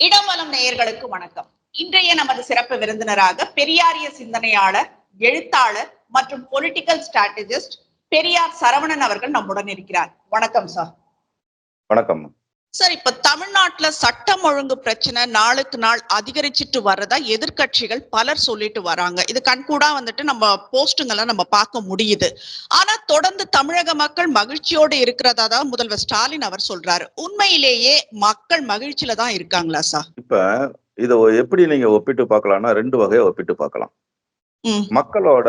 இடவலம் நேயர்களுக்கு வணக்கம். இன்றைய நமது சிறப்பு விருந்தினராக பெரியாரிய சிந்தனையாளர், எழுத்தாளர் மற்றும் பொலிட்டிக்கல் ஸ்ட்ராட்டஜிஸ்ட் பெரியார் சரவணன் அவர்கள் நம்முடன் இருக்கிறார். வணக்கம் சார். வணக்கம் சார், இப்ப தமிழ்நாட்டுல சட்டம் ஒழுங்கு பிரச்சனை நாளுக்கு நாள் அதிகரிச்சுட்டு வர்றதா எதிர்கட்சிகள் பலர் சொல்லிட்டு வராங்க. இது கண்கூடா நம்ம போஸ்டுங்களை நம்ம பார்க்க முடியுது. ஆனா தொடர்ந்து தமிழக மக்கள் மகிழ்ச்சியோடு இருக்கிறதா தான் முதல்வர் ஸ்டாலின் அவர் சொல்றாரு. உண்மையிலேயே மக்கள் மகிழ்ச்சியில தான் இருக்காங்களா சார்? இப்ப இத எப்படி நீங்க ஒப்பிட்டு பார்க்கலாம்னா, ரெண்டு வகையை ஒப்பிட்டு பார்க்கலாம். மக்களோட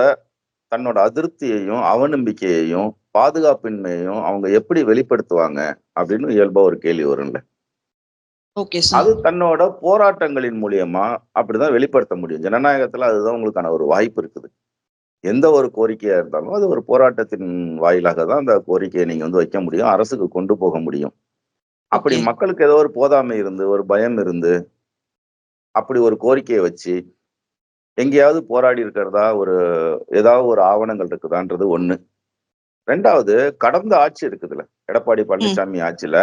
தன்னோட அதிருப்தியையும் அவநம்பிக்கையையும் பாதுகாப்பின்மையையும் அவங்க எப்படி வெளிப்படுத்துவாங்க அப்படின்னு இயல்பா ஒரு கேள்வி வரும்ல. அது தன்னோட போராட்டங்களின் மூலியமா அப்படிதான் வெளிப்படுத்த முடியும். ஜனநாயகத்துல அதுதான் உங்களுக்கான ஒரு வாய்ப்பு இருக்குது. எந்த ஒரு கோரிக்கையா இருந்தாலும் அது ஒரு போராட்டத்தின் வாயிலாக தான் அந்த கோரிக்கையை நீங்க வைக்க முடியும், அரசுக்கு கொண்டு போக முடியும். அப்படி மக்களுக்கு ஏதோ ஒரு போதாமை இருந்து, ஒரு பயம் இருந்து, அப்படி ஒரு கோரிக்கையை வச்சு எங்கேயாவது போராடி இருக்கிறதா ஏதாவது ஒரு ஆவணங்கள் இருக்குதான்றது ஒண்ணு. ரெண்டாவது, கடந்த ஆட்சி இருக்குதுல்ல, எடப்பாடி பழனிசாமி ஆட்சியில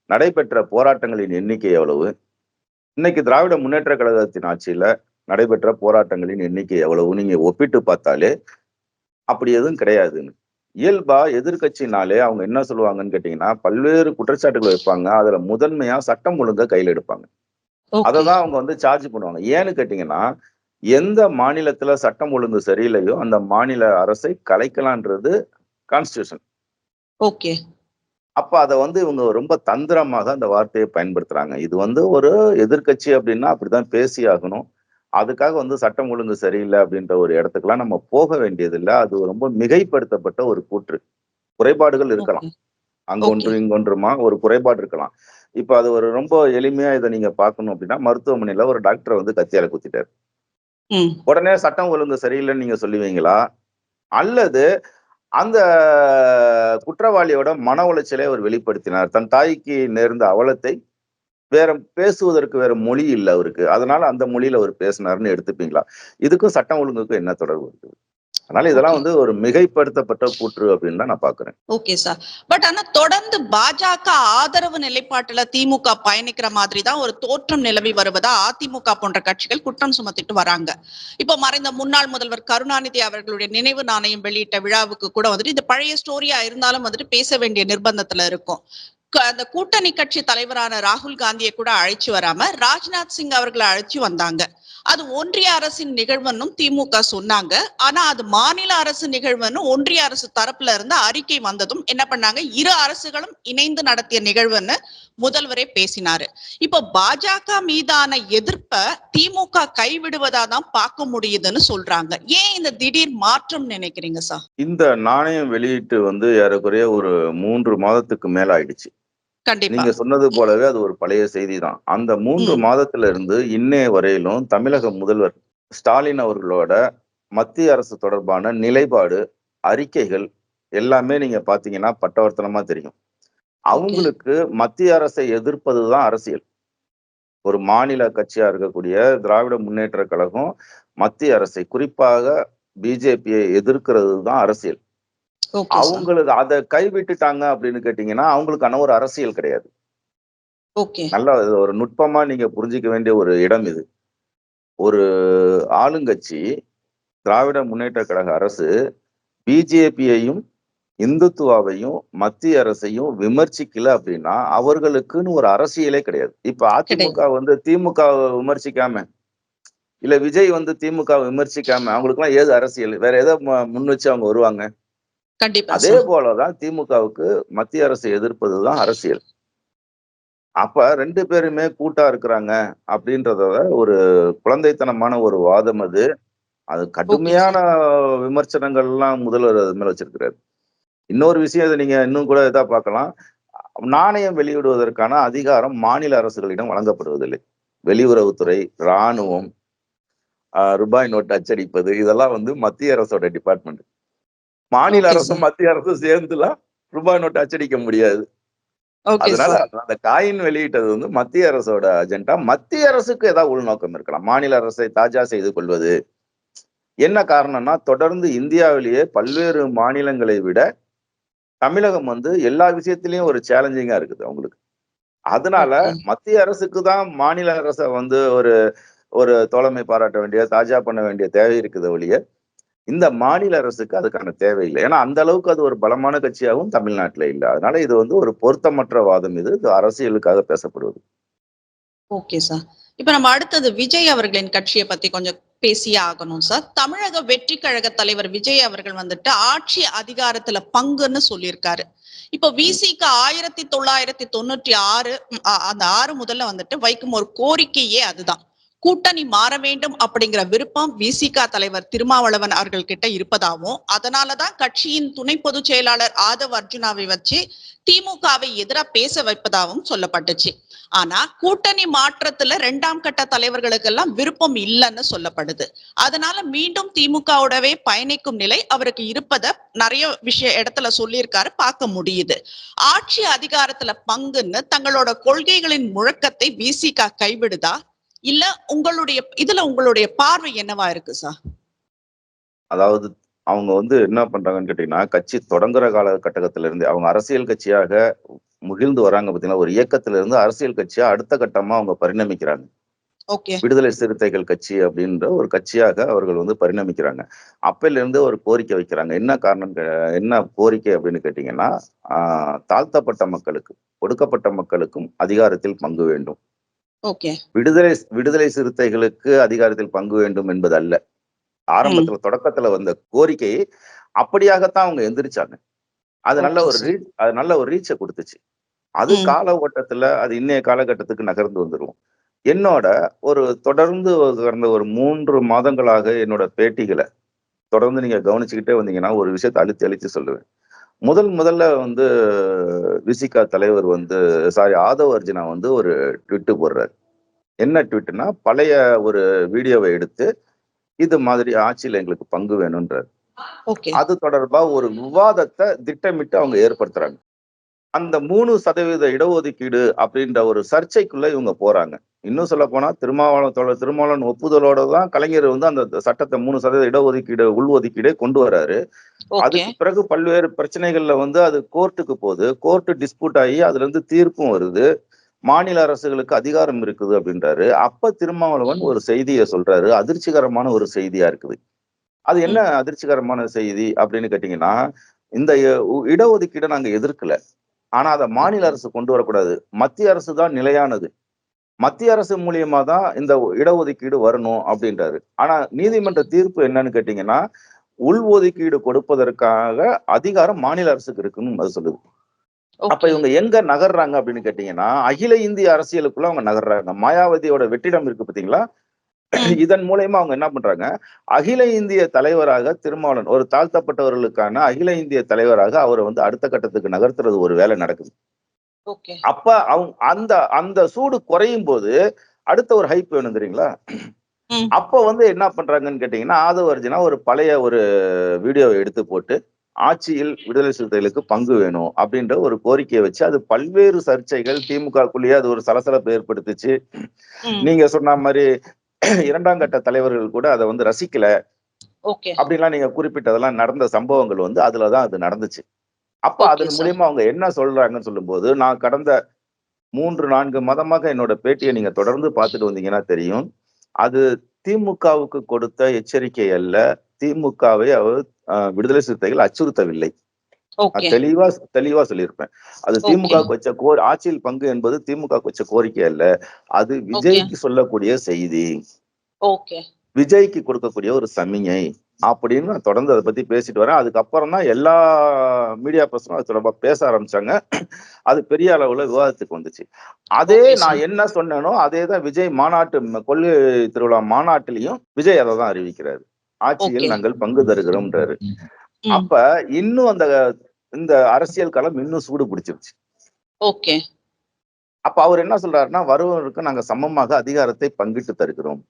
நடைபெற்ற போராட்டங்களின் எண்ணிக்கை எவ்வளவு, இன்னைக்கு திராவிட முன்னேற்ற கழகத்தின் ஆட்சியில நடைபெற்ற போராட்டங்களின் எண்ணிக்கை எவ்வளவு நீங்க ஒப்பிட்டு பார்த்தாலே அப்படி எதுவும் கிடையாதுன்னு. இயல்பா எதிர்கட்சினாலே அவங்க என்ன சொல்லுவாங்கன்னு கேட்டீங்கன்னா, பல்வேறு குற்றச்சாட்டுகள் வைப்பாங்க. அதுல முதன்மையா சட்டம் ஒழுங்கை கையில் எடுப்பாங்க. அததான் அவங்க சார்ஜ் பண்ணுவாங்க. ஏன்னு கேட்டீங்கன்னா, எந்த மாநிலத்துல சட்டம் ஒழுங்கு சரியில்லையோ அந்த மாநில அரசை கலைக்கலான்றது கான்ஸ்டிடியூஷன். ஓகே. அப்ப அதை இவங்க ரொம்ப தந்திரமாக அந்த வார்த்தையை பயன்படுத்துறாங்க. இது ஒரு எதிர்கட்சி அப்படின்னா அப்படிதான் பேசி ஆகணும். அதுக்காக சட்டம் ஒழுங்கு சரியில்லை அப்படின்ற ஒரு இடத்துக்குலாம் நம்ம போக வேண்டியதில்லை. அது ரொம்ப மிகைப்படுத்தப்பட்ட ஒரு கூற்று. குறைபாடுகள் இருக்கலாம், அங்கொன்று இங்கொன்றுமா ஒரு குறைபாடு இருக்கலாம். இப்ப அது ரொம்ப எளிமையா இதை நீங்க பார்க்கணும் அப்படின்னா, மருத்துவமனையில ஒரு டாக்டர் கத்தியால குத்திட்டாரு. உடனே சட்டம் ஒழுங்கு சரியில்லைன்னு நீங்க சொல்லுவீங்களா? அல்லது அந்த குற்றவாளியோட மன உளைச்சலை அவர் வெளிப்படுத்தினார், தன் தாய்க்கு நேர்ந்த அவலத்தை பேசுவதற்கு வேற மொழி இல்லை அவருக்கு, அதனால அந்த மொழியில அவர் பேசினார்னு எடுத்துப்பீங்களா? இதுக்கும் சட்டம் ஒழுங்குக்கும் என்ன தொடர்பு இருக்குது? அதனால இதெல்லாம் ஒரு மிகைப்படுத்தப்பட்ட கூற்று அப்படின்னு தான் நான் பாக்குறேன். Okay sir. பட் ஆனா தொடர்ந்து பாஜக ஆதரவு நிலைப்பாட்டுல திமுக பயணிக்கிற மாதிரி தான் ஒரு தோற்றம் நிலவி வருவதா அதிமுக போன்ற கட்சிகள் குற்றம் சுமத்திட்டு வராங்க. இப்ப மறைந்த முன்னாள் முதல்வர் கருணாநிதி அவர்களுடைய நினைவு நாணயம் வெளியிட்ட விழாவுக்கு கூட இது பழைய ஸ்டோரியா இருந்தாலும் பேச வேண்டிய நிர்பந்தத்துல இருக்கும். அந்த கூட்டணி கட்சி தலைவரான ராகுல் காந்தியை கூட அழைச்சு வராம ராஜ்நாத் சிங் அவர்களை அழைச்சு வந்தாங்க. அது ஒன்றிய அரசின் நிகழ்வுன்னு திமுக சொன்னாங்க. ஆனா அது மாநில அரசு நிகழ்வுன்னு ஒன்றிய அரசு தரப்புல இருந்து அறிக்கை வந்ததும் என்ன பண்ணாங்க, இரு அரசுகளும் இணைந்து நடத்திய நிகழ்வுன்னு முதல்வரே பேசினாரு. இப்ப பாஜக மீதான எதிர்ப்ப திமுக கைவிடுவதா தான் பார்க்க முடியுதுன்னு சொல்றாங்க. ஏன் இந்த திடீர் மாற்றம் நினைக்கிறீங்க சார்? இந்த நாணயம் வெளியிட்டு ஏறக்குறைய ஒரு 3 மாதத்துக்கு மேல ஆயிடுச்சு. நீங்க சொன்னது போலவே அது ஒரு பழைய செய்தி தான். அந்த 3 மாதத்துல இருந்து இன்னைய வரையிலும் தமிழக முதல்வர் ஸ்டாலின் அவர்களோட மத்திய அரசு தொடர்பான நிலைப்பாடு, அறிக்கைகள் எல்லாமே நீங்க பாத்தீங்கன்னா பட்டவர்த்தனமா தெரியும். அவங்களுக்கு மத்திய அரசை எதிர்ப்பதுதான் அரசியல். ஒரு மாநில கட்சியா இருக்கக்கூடிய திராவிட முன்னேற்ற கழகம் மத்திய அரசை, குறிப்பாக பிஜேபியை எதிர்க்கிறது தான் அரசியல். அவங்களுக்கு அதை கைவிட்டுட்டாங்க அப்படின்னு கேட்டீங்கன்னா அவங்களுக்கான ஒரு அரசியல் கிடையாது. நல்ல ஒரு நுட்பமா நீங்க புரிஞ்சுக்க வேண்டிய ஒரு இடம் இது. ஒரு ஆளுங்கட்சி திராவிட முன்னேற்ற கழக அரசு பிஜேபியையும் இந்துத்துவாவையும் மத்திய அரசையும் விமர்சிக்கல அப்படின்னா அவர்களுக்குன்னு ஒரு அரசியலே கிடையாது. இப்ப அதிமுக திமுக விமர்சிக்காம, இல்ல விஜய் திமுக விமர்சிக்காம அவங்களுக்கு எல்லாம் ஏது அரசியல்? வேற எதை முன் வச்சு அவங்க வருவாங்க? அதே போலதான் திமுகவுக்கு மத்திய அரசை எதிர்ப்பதுதான் அரசியல். அப்ப 2 பேருமே கூட்டா இருக்கிறாங்க அப்படின்றத ஒரு குழந்தைத்தனமான ஒரு வாதம் அது. அது கடுமையான விமர்சனங்கள் எல்லாம் முதல்வர் அது மேல வச்சிருக்கிறாரு. இன்னொரு விஷயம் இதை நீங்க இன்னும் கூட இதா பார்க்கலாம். நாணயம் வெளியிடுவதற்கான அதிகாரம் மாநில அரசுகளிடம் வழங்கப்படுவதில்லை. வெளியுறவுத்துறை, இராணுவம், ரூபாய் நோட்டு அச்சடிப்பது இதெல்லாம் மத்திய அரசோட டிபார்ட்மெண்ட். மாநில அரசும் மத்திய அரசும் சேர்ந்துலாம் ரூபாய் நோட்டு அச்சடிக்க முடியாது. அதனால அந்த காயின் வெளியிட்டது மத்திய அரசோட அஜெண்டா. மத்திய அரசுக்கு ஏதாவது உள்நோக்கம் இருக்கலாம், மாநில அரசை தாஜா செய்து கொள்வது. என்ன காரணம்னா தொடர்ந்து இந்தியாவிலேயே பல்வேறு மாநிலங்களை விட தமிழகம் எல்லா விஷயத்திலயும் ஒரு சேலஞ்சிங்கா இருக்குது அவங்களுக்கு. அதனால மத்திய அரசுக்கு தான் மாநில அரசை வந்து ஒரு ஒரு தோழமை பாராட்ட வேண்டிய, தாஜா பண்ண வேண்டிய தேவை இருக்குது ஒழிய, இந்த மாநில அரசுக்கு அதுக்கான தேவை இல்லை. ஏன்னா அந்த அளவுக்கு அது ஒரு பலமான கட்சியாகவும் தமிழ்நாட்டுல இல்ல. அதனால இது வந்து ஒரு பொருத்தமற்ற வாதம். இது அரசியலுக்காக பேசப்படுவது. Okay sir. இப்ப நம்ம அடுத்தது விஜய் அவர்களின் கட்சியை பத்தி கொஞ்சம் பேசியே ஆகணும் சார். தமிழக வெற்றி கழக தலைவர் விஜய் அவர்கள் வந்துட்டு ஆட்சி அதிகாரத்துல பங்குன்னு சொல்லியிருக்காரு. இப்போ விசிக 1996 அந்த 6 முதல்ல வந்துட்டு வைக்கும் ஒரு கோரிக்கையே அதுதான். கூட்டணி மாற வேண்டும் அப்படிங்கிற விருப்பம் விசிக தலைவர் திருமாவளவன் அவர்கள் கிட்ட இருப்பதாகவும், அதனாலதான் கட்சியின் துணை பொதுச் செயலாளர் ஆதவ் அர்ஜுனாவை வச்சு திமுகவை எதிராக பேச வைப்பதாகவும் சொல்லப்பட்டுச்சு. ஆனா கூட்டணி மாற்றத்துல 2ஆம் கட்ட தலைவர்களுக்கெல்லாம் விருப்பம் இல்லைன்னு சொல்லப்படுது. அதனால மீண்டும் திமுகவோடவே பயணிக்கும் நிலை அவருக்கு இருப்பத நிறைய இடத்துல சொல்லியிருக்காரு, பார்க்க முடியுது. ஆட்சி அதிகாரத்துல பங்குன்னு தங்களோட கொள்கைகளின் முழக்கத்தை விசிக கைவிடுதா, இல்ல உங்களுடைய பார்வை என்னவா இருக்கு சார்? அதாவது அவங்க வந்து என்ன பண்றாங்கன்னு கேட்டீங்கன்னா, கட்சி தொடங்குற காலகட்டத்துல இருந்து அவங்க அரசியல் கட்சியாக முகிழ்ந்து வராங்க பாத்தீங்கன்னா, ஒரு இயக்கத்துல இருந்து அரசியல் கட்சியா அடுத்த கட்டமா அவங்க பரிணமிக்கிறாங்க. விடுதலை சிறுத்தைகள் கட்சி அப்படின்ற ஒரு கட்சியாக அவர்கள் வந்து பரிணமிக்கிறாங்க. அப்பையில இருந்து ஒரு கோரிக்கை வைக்கிறாங்க. என்ன காரணம், என்ன கோரிக்கை அப்படின்னு கேட்டீங்கன்னா, தாழ்த்தப்பட்ட மக்களுக்கு, ஒடுக்கப்பட்ட மக்களுக்கும் அதிகாரத்தில் பங்கு வேண்டும். விடுதலை விடுதலை சிறுத்தைகளுக்கு அதிகாரத்தில் பங்கு வேண்டும் என்பது அல்ல. ஆரம்பத்துல தொடக்கத்துல வந்த கோரிக்கை அப்படியாகத்தான் அவங்க எந்திரிச்சாங்க. அது நல்ல ஒரு ரீச்சை கொடுத்துச்சு. அது கால ஓட்டத்துல அது இன்னைய காலகட்டத்துக்கு நகர்ந்து வந்துரும். என்னோட ஒரு தொடர்ந்து கடந்த ஒரு 3 மாதங்களாக என்னோட பேட்டிகளை தொடர்ந்து நீங்க கவனிச்சுக்கிட்டே வந்தீங்கன்னா ஒரு விஷயத்தை அழுத்தி அழுத்தி சொல்லுவேன். முதல்ல வந்து விசிக தலைவர் வந்து ஆதவ் அர்ஜுனா வந்து ஒரு ட்விட்டு போடுறாரு. என்ன ட்விட்னா, பழைய ஒரு வீடியோவை எடுத்து இது மாதிரி ஆட்சியில எங்களுக்கு பங்கு வேணும்ன்றாரு. அது தொடர்பா ஒரு விவாதத்தை திட்டமிட்டு அவங்க ஏற்படுத்துறாங்க. அந்த 3% இடஒதுக்கீடு அப்படின்ற ஒரு சர்ச்சைக்குள்ள இவங்க போறாங்க. இன்னும் சொல்ல போனா திருமாவளவன் ஒப்புதலோட தான் கலைஞர் வந்து அந்த சட்டத்தை 3% இடஒதுக்கீடு உள்ஒதுக்கீடே கொண்டு வராரு. அதுக்கு பிறகு பல்வேறு பிரச்சனைகள்ல வந்து அது கோர்ட்டுக்கு போகுது. கோர்ட்டு டிஸ்பியூட் ஆகி அதுல இருந்து தீர்ப்பும் வருது. மாநில அரசுகளுக்கு அதிகாரம் இருக்குது அப்படின்றாரு. அப்ப திருமாவளவன் ஒரு செய்தியை சொல்றாரு. அதிர்ச்சிகரமான ஒரு செய்தியா இருக்குது. அது என்ன அதிர்ச்சிகரமான செய்தி அப்படின்னு கேட்டீங்கன்னா, இந்த இடஒதுக்கீடை நாங்க எதிர்க்கல. ஆனா அதை மாநில அரசு கொண்டு வரக்கூடாது. மத்திய அரசு தான் நிலையானது. மத்திய அரசு மூலியமா தான் இந்த இடஒதுக்கீடு வரணும் அப்படின்றாரு. ஆனா நீதிமன்ற தீர்ப்பு என்னன்னு கேட்டீங்கன்னா, உள்ஒதுக்கீடு கொடுப்பதற்காக அதிகாரம் மாநில அரசுக்கு இருக்குன்னு அது சொல்லுது. அப்ப இவங்க எங்க நகர்றாங்க அப்படின்னு கேட்டீங்கன்னா, அகில இந்திய அரசியலுக்குள்ள அவங்க நகர்றாங்க. மாயாவதியோட வெற்றிடம் இருக்கு பாத்தீங்களா? இதன் மூலயமா அவங்க என்ன பண்றாங்க, அகில இந்திய தலைவராக திருமாவளவன் ஒரு தாழ்த்தப்பட்டவர்களுக்கான அகில இந்திய தலைவராக அவரை வந்து அடுத்த கட்டத்துக்கு நகர்த்துறது ஒரு வேலை நடக்குது. அப்ப அவங்க அந்த அந்த சூடு குறையும் போது அடுத்த ஒரு ஹைப் வேணும் தெரியுங்களா? அப்ப வந்து என்ன பண்றாங்கன்னு கேட்டீங்கன்னா, ஆதவ் அர்ஜுனா ஒரு பழைய ஒரு வீடியோவை எடுத்து போட்டு ஆட்சியில் விடுதலை சிறுத்தைகளுக்கு பங்கு வேணும் அப்படின்ற ஒரு கோரிக்கையை வச்சு அது பல்வேறு சர்ச்சைகள் திமுகக்குள்ளேயே அது ஒரு சலசலப்பை ஏற்படுத்துச்சு. நீங்க சொன்ன மாதிரி 2ஆம் கட்ட தலைவர்கள் கூட அதை வந்து ரசிக்கல அப்படின்லாம் நீங்க குறிப்பிட்டதெல்லாம் நடந்த சம்பவங்கள் வந்து அதுலதான் அது நடந்துச்சு. அப்ப அதன் மூலியமா அவங்க என்ன சொல்றாங்கன்னு சொல்லும்போது, நான் கடந்த 3-4 மாதமாக என்னோட பேட்டியை நீங்க தொடர்ந்து பார்த்துட்டு வந்தீங்கன்னா தெரியும். அது திமுகவுக்கு கொடுத்த எச்சரிக்கை அல்ல. திமுகவை அவர் விடுதலை சிறுத்தைகள் அச்சுறுத்தவில்லை. தெளிவா சொல்லியிருப்பேன். அது திமுக வச்ச ஆட்சியில் பங்கு என்பது திமுக வச்ச கோரிக்கை அல்ல. அது விஜய்க்கு சொல்லக்கூடிய செய்தி, விஜய்க்கு கொடுக்கக்கூடிய ஒரு சமிஞை அப்படின்னு நான் தொடர்ந்து அதை பத்தி பேசிட்டு வரேன். அதுக்கப்புறம் தான் எல்லா மீடியா பர்சனும் அது தொடர்பா பேச ஆரம்பிச்சாங்க. அது பெரிய அளவுல விவாதத்துக்கு வந்துச்சு. அதே நான் என்ன சொன்னேனோ அதே தான் விஜய் மாநாட்டு கொள்கை திருவிழா மாநாட்டிலையும் விஜய் அதை தான் அறிவிக்கிறாரு. ஆட்சியில் நாங்கள் பங்கு தருகிறோம்ன்றாரு. அப்ப இன்னும் இந்த அரசியல் களம் இன்னும் சூடு பிடிச்சிருச்சு. அப்ப அவர் என்ன சொல்றாருன்னா, வருவதற்கு நாங்க சமமாக அதிகாரத்தை பங்கிட்டு தருகிறோம்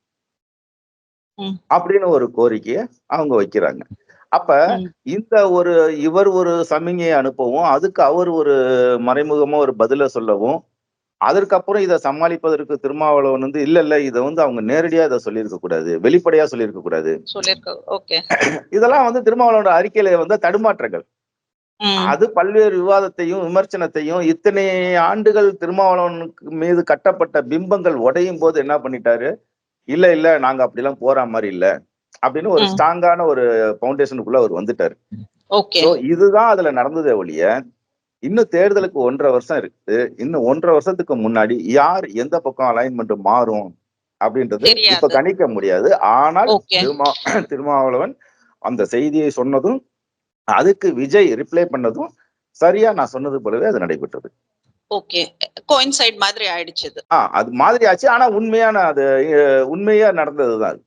அப்படின்னு ஒரு கோரிக்கையை அவங்க வைக்கிறாங்க. அப்ப இவர் ஒரு சமிகையை அனுப்பவும், அதுக்கு அவர் ஒரு மறைமுகமா ஒரு பதில சொல்லவும், அதற்கப்புறம் இதை சமாளிப்பதற்கு திருமாவளவன் வந்து இல்ல இதை வந்து அவங்க நேரடியா இதை சொல்லியிருக்க கூடாது, வெளிப்படையா சொல்லியிருக்க கூடாது. இதெல்லாம் வந்து திருமாவளவனோட அறிக்கையில வந்து தடுமாற்றங்கள். அது பல்வேறு விவாதத்தையும் விமர்சனத்தையும் இத்தனை ஆண்டுகள் திருமாவளவனுக்கு மீது கட்டப்பட்ட பிம்பங்கள் உடையும் போது என்ன பண்ணிட்டாரு, இல்ல இல்ல நாங்க அப்படிலாம் போற மாதிரி இல்ல அப்படின்னு ஒரு ஸ்ட்ராங்கான ஒரு பவுண்டேஷனுக்குள்ள அவர் வந்துட்டாரு. இதுதான் அதுல நடந்ததே ஒழிய, இன்னும் தேர்தலுக்கு 1.5 வருஷம் இருக்குது. இன்னும் 1.5 வருஷத்துக்கு முன்னாடி யார் எந்த பக்கம் அலைன்மெண்ட் மாறும் அப்படின்றது இப்ப கணிக்க முடியாது. ஆனால் திருமாவளவன் அந்த செய்தியை சொன்னதும், அதுக்கு விஜய் ரிப்ளை பண்ணதும் சரியா நான் சொன்னது போலவே அது நடைபெற்றது. ஓகே, கோயின்சைட் மாதிரி ஆயிடுச்சு. அது மாதிரி ஆச்சு. ஆனா அது உண்மையா நடந்ததுதான்.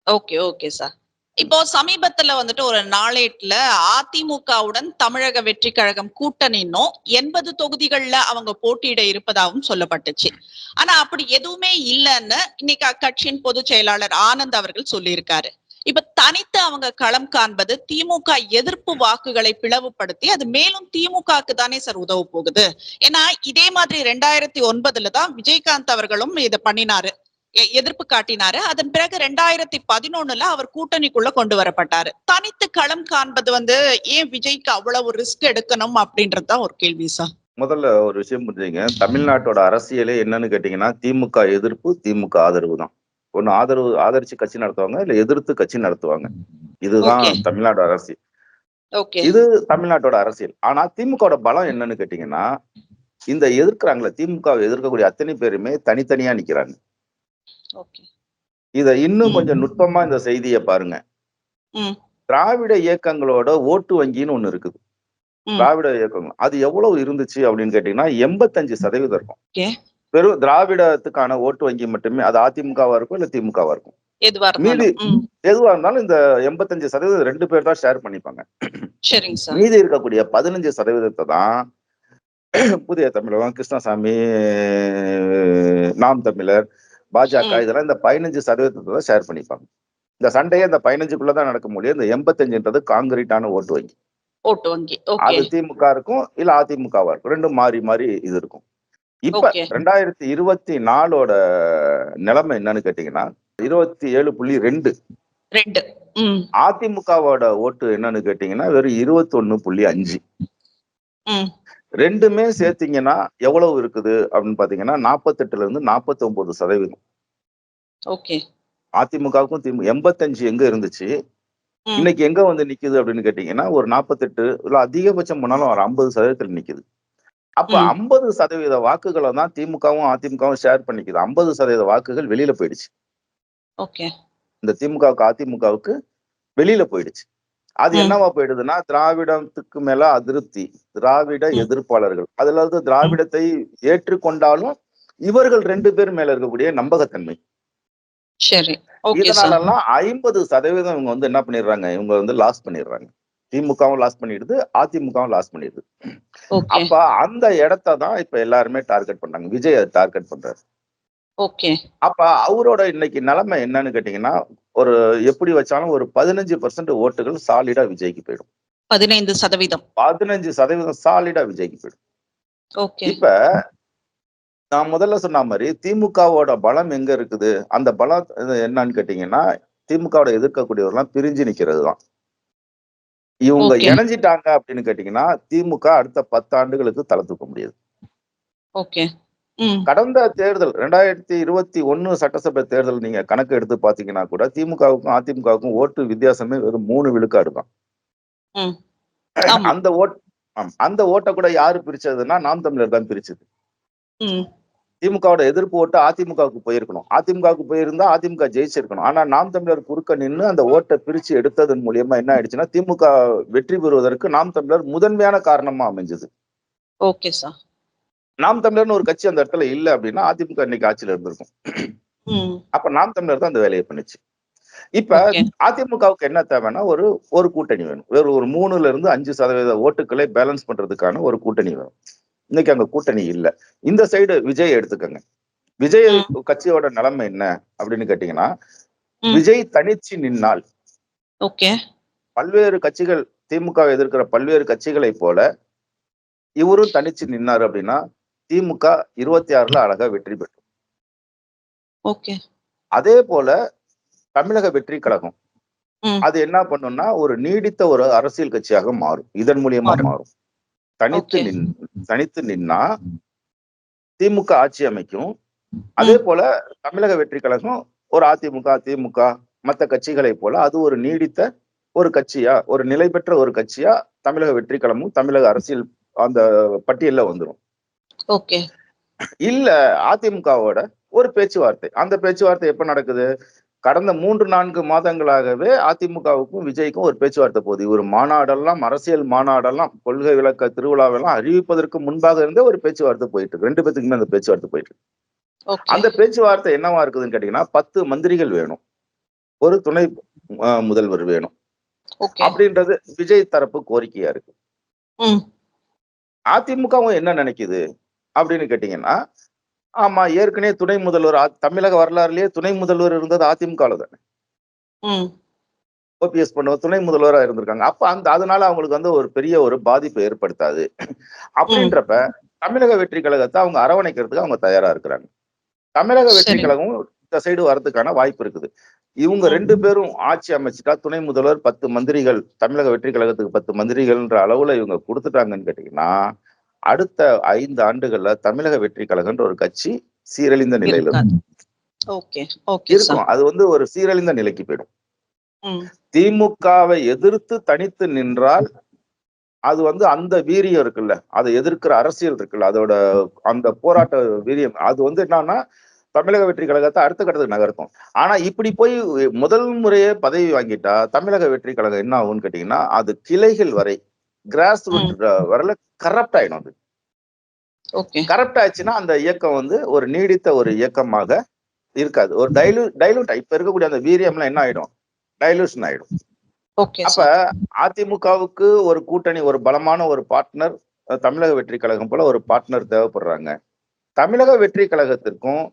Okay okay sir. இப்போ சமீபத்துல வந்துட்டு ஒரு நாளேட்ல அதிமுகவுடன் தமிழக வெற்றி கழகம் கூட்டணின்னும் 80 தொகுதிகள்ல அவங்க போட்டியிட இருப்பதாகவும் சொல்லப்பட்டுச்சு. ஆனா அப்படி எதுவுமே இல்லைன்னு இன்னைக்கு அக்கட்சியின் பொதுச் செயலாளர் ஆனந்த் அவர்கள் சொல்லியிருக்காரு. இப்ப தனித்து அவங்க களம் காண்பது திமுக எதிர்ப்பு வாக்குகளை பிளவுபடுத்தி அது மேலும் திமுகக்கு தானே சார் உதவ போகுது. ஏன்னா இதே மாதிரி 2009 தான் விஜயகாந்த் அவர்களும் இதை பண்ணினாரு, எதிர்ப்பு காட்டினாரு. அதன் பிறகு 2011 அவர் கூட்டணிக்குள்ள கொண்டு வரப்பட்டாரு. தனித்து களம் காண்பது ஏன் விஜய்க்கு அவ்வளவு ரிஸ்க் எடுக்கணும் அப்படின்றதுதான் ஒரு கேள்வி சார். முதல்ல ஒரு விஷயம் புரிஞ்சுங்க, தமிழ்நாட்டோட அரசியலே என்னன்னு கேட்டீங்கன்னா திமுக எதிர்ப்பு, திமுக ஆதரவு தான். ஒண்ணு ஆதரிச்சு கட்சி நடத்துவாங்க, இல்ல எதிர்த்து கட்சி நடத்துவாங்க. இதுதான் தமிழ்நாடு அரசியல். இது தமிழ்நாட்டோட அரசியல். ஆனா திமுக பலம் என்னன்னு கேட்டீங்கன்னா, இந்த எதிர்க்கிறாங்களே, திமுக எதிர்க்கக்கூடிய அத்தனை பேருமே தனித்தனியா நிக்கிறாங்க. இத இன்னும் கொஞ்சம் நுட்பமா இந்த செய்தியை பாருங்க. திராவிட இயக்கங்களோட ஓட்டு வங்கின்னு ஒண்ணு இருக்குது. திராவிட இயக்கங்கள் அது எவ்வளவு இருந்துச்சு அப்படின்னு கேட்டீங்கன்னா 85% இருக்கும். வெறும் திராவிடத்துக்கான ஓட்டு வங்கி மட்டுமே. அது அதிமுகவா இருக்கும் இல்ல திமுகவா இருக்கும். மீதி எதுவா இருந்தாலும் இந்த 85% 2 பேர் தான் ஷேர் பண்ணிப்பாங்க. மீதி இருக்கக்கூடிய 15% தான் புதிய தமிழகம், கிருஷ்ணசாமி, நாம் தமிழர், பாஜக இதெல்லாம் இந்த 15% தான் ஷேர் பண்ணிப்பாங்க. இந்த சண்டையே இந்த 15க்குள்ளதான் நடக்க முடியும். இந்த 85ன்றது காங்கிரீட்டான ஓட்டு வங்கி. அது திமுக இருக்கும் இல்ல அதிமுகவா இருக்கும். ரெண்டும் மாறி மாறி இது இருக்கும். இப்ப 2024 நிலைமை என்னன்னு கேட்டீங்கன்னா 27.2. அதிமுகவோட ஓட்டு என்னன்னு கேட்டீங்கன்னா வெறும் 21.5. ரெண்டுமே சேர்த்தீங்கன்னா எவ்வளவு இருக்குது அப்படின்னு பாத்தீங்கன்னா 48ல இருந்து 49%. அதிமுகவுக்கும் 85 எங்க இருந்துச்சு, இன்னைக்கு எங்க நிக்குது அப்படின்னு கேட்டீங்கன்னா ஒரு 48 இல்ல அதிகபட்சம் போனாலும் ஒரு 50% நிக்குது. அப்ப 50% வாக்குகளை தான் திமுகவும் அதிமுகவும் ஷேர் பண்ணிக்குது. 50% வாக்குகள் வெளியில போயிடுச்சு. இந்த திமுகவுக்கு அதிமுகவுக்கு வெளியில போயிடுச்சு. அது என்னவா போயிடுதுன்னா திராவிடத்துக்கு மேல அதிருப்தி, திராவிட எதிர்ப்பாளர்கள், அதுல இருந்து திராவிடத்தை ஏற்றுக்கொண்டாலும் இவர்கள் 2 பேர் மேல இருக்கக்கூடிய நம்பகத்தன்மை. இதனாலலாம் 50% இவங்க என்ன பண்ணிடுறாங்க, இவங்க லாஸ் பண்ணிடுறாங்க. திமுகவும் லாஸ் பண்ணிடுது, அதிமுகவும் லாஸ் பண்ணிடுது. அப்ப அந்த இடத்தை தான் இப்ப எல்லாருமே டார்கெட் பண்றாங்க. விஜய் டார்கெட் பண்றாரு. அப்ப அவரோட இன்னைக்கு நிலைமை என்னன்னு கேட்டீங்கன்னா ஒரு எப்படி வச்சாலும் ஒரு 15% ஓட்டுகள் சாலிடா விஜய்க்கு போயிடும். 15% சாலிடா விஜய்க்கு போயிடும். இப்ப நான் முதல்ல சொன்ன மாதிரி திமுகவோட பலம் எங்க இருக்குது, அந்த பலம் என்னன்னு கேட்டீங்கன்னா திமுகவோட எதிர்க்கக்கூடியவர்கள்லாம் பிரிஞ்சு நிக்கிறது தான். இவங்க இணைஞ்சிட்டாங்க அப்படின்னு கேட்டீங்கன்னா திமுக அடுத்த 10 ஆண்டுகளுக்கு தலை தூக்க முடியாது. கடந்த தேர்தல் 2021 சட்டசபை தேர்தல் நீங்க கணக்கு எடுத்து பாத்தீங்கன்னா கூட திமுகவுக்கும் அதிமுகவுக்கும் ஓட்டு வித்தியாசமே வெறும் 3 விழுக்காடு தான். அந்த ஓட்டை கூட யாரு பிரிச்சதுன்னா நாம் தமிழர் தான் பிரிச்சது. திமுகவோட எதிர்ப்பு ஓட்டு அதிமுகவுக்கு போயிருக்கணும். அதிமுகவுக்கு போயிருந்தா அதிமுக ஜெயிச்சிருக்கணும். ஆனா நாம் தமிழர் குறுக்க நின்று அந்த ஓட்டை பிரிச்சு எடுத்ததன் மூலியமா என்ன ஆயிடுச்சுன்னா திமுக வெற்றி பெறுவதற்கு நாம் தமிழர் முதன்மையான காரணமா அமைஞ்சது. நாம் தமிழர்னு ஒரு கட்சி அந்த இடத்துல இல்ல அப்படின்னா அதிமுக இன்னைக்கு ஆட்சியில இருந்திருக்கும். அப்ப நாம் தமிழர் தான் அந்த வேலையை பண்ணுச்சு. இப்ப அதிமுகவுக்கு என்ன தேவைன்னா ஒரு கூட்டணி வேணும். ஒரு 3-5% ஓட்டுக்களை பேலன்ஸ் பண்றதுக்கான ஒரு கூட்டணி வேணும். இன்னைக்கு அங்க கூட்டணி இல்ல. இந்த சைடு விஜய் எடுத்துக்கங்க. விஜய் கட்சியோட நிலைமை என்ன அப்படின்னு கேட்டீங்கன்னா விஜய் தனிச்சு நின்னால் பல்வேறு கட்சிகள் திமுக எதிர்க்கிற பல்வேறு கட்சிகளை போல இவரும் தனிச்சு நின்னாரு அப்படின்னா திமுக 26ல அழகா வெற்றி பெற்றும். அதே போல தமிழக வெற்றி கழகம் ம். அது என்ன பண்ணும்னா ஒரு நீடித்த ஒரு அரசியல் கட்சியாக மாறும். இதன் மூலியமா மாறும். மாறும். தனித்து ஓகே. நின் தனித்து நின்னா திமுக ஆட்சி அமைக்கும். அதே ம். போல தமிழக வெற்றி கழகம் ஒரு அதிமுக, திமுக மத்த கட்சிகளைப் போல அது ஒரு நீடித்த ஒரு கட்சியா, ஒரு நிலை பெற்ற ஒரு கட்சியா தமிழக வெற்றி கழகமும் தமிழக அரசியல் அந்த பட்டியல்ல வந்துரும். ஓகே. இல்ல அதிமுகவோட ஒரு பேச்சுவார்த்தை. அந்த பேச்சுவார்த்தை எப்ப நடக்குது? கடந்த 3, 4 மாதங்களாகவே அதிமுகவுக்கும், விஜய்க்கும் ஒரு பேச்சுவார்த்தை போகுது. ஒரு மாநாடெல்லாம் அரசியல் மாநாடெல்லாம் கொள்கை விளக்க திருவிழாவெல்லாம் அறிவிப்பதற்கு முன்பாக இருந்தே ஒரு பேச்சுவார்த்தை போயிட்டு இருக்கு. 2 பேத்துக்குமே அந்த பேச்சுவார்த்தை போயிட்டு இருக்கு. ஓகே. அந்த பேச்சுவார்த்தை என்னவா இருக்குதுன்னு கேட்டீங்கன்னா, 10 மந்திரிகள் வேணும். ஒரு துணை முதல்வர் வேணும். ஓகே. அப்படின்றது விஜய் தரப்பு கோரிக்கையா இருக்கு. ம். அதிமுகவும் என்ன நினைக்குது அப்படின்னு கேட்டீங்கன்னா, ஆமா ஏற்கனவே துணை முதல்வர் தமிழக வரலாறுலயே துணை முதல்வர் இருந்தது அதிமுகல தானே. ம். ஓபிஎஸ் பண்ணுவர் துணை முதல்வரா இருந்திருக்காங்க. அப்ப அதனால அவங்களுக்கு வந்து ஒரு பெரிய ஒரு பாதிப்பை ஏற்படுத்தாது. ம். அப்படின்றப்ப தமிழக வெற்றி கழகத்தை அவங்க அரவணைக்கிறதுக்கு அவங்க தயாரா இருக்கிறாங்க. தமிழக வெற்றி சரி. கழகம் இந்த சைடு வரதுக்கான வாய்ப்பு இருக்குது. இவங்க ம். 2 பேரும் ஆட்சி அமைச்சுட்டா துணை முதல்வர் 10 மந்திரிகள் தமிழக வெற்றி கழகத்துக்கு 10 மந்திரிகள்ன்ற அளவுல இவங்க குடுத்துட்டாங்கன்னு கேட்டீங்கன்னா, அடுத்த 5 ஆண்டுகள்ல தமிழக வெற்றி கழகம்ன்ற ஒரு கட்சி சீரழிந்த நிலையில இருக்காது. இருக்கும். ஓகே. Okay sir. இருக்கும். அது வந்து ஒரு சீரழிந்த நிலைக்கு போயிடும். ம். திமுகவை எதிர்த்து தனித்து நின்றால் அது வந்து அந்த வீரியம் இருக்குல்ல, அதை எதிர்க்கிற அரசியல் இருக்குல்ல, அதோட அந்த போராட்ட வீரியம் அது வந்து என்னன்னா தமிழக வெற்றி கழகத்தை அடுத்த கட்டத்துக்கு நகர்த்தும். ஆனா இப்படி போய் முதல் முறையே பதவி வாங்கிட்டா தமிழக வெற்றி கழகம் என்ன ஆகும்னு கேட்டீங்கன்னா, அது கிளைகள் வரை கிராஸ் ரூட் வரல கரப்ட் ஆயிடும். அது ஓகே. கரப்ட் ஆயிடுச்சுன்னா அந்த இயக்கம் வந்து ஒரு நீடித்த ஒரு இயக்கமாக இருக்காது. ஒரு டைலூட் இப்ப இருக்கக்கூடிய அந்த வீரியம்லாம் என்ன ஆயிடும்? டைலூஷன் ஆயிடும். ஓகே அப்ப சார். அதிமுகவுக்கு ஒரு கூட்டணி, ஒரு பலமான ஒரு பார்ட்னர் தமிழக வெற்றி கழகம் போல ஒரு பார்ட்னர் தேவைப்படுறாங்க. தமிழக வெற்றி கழகத்திற்கும்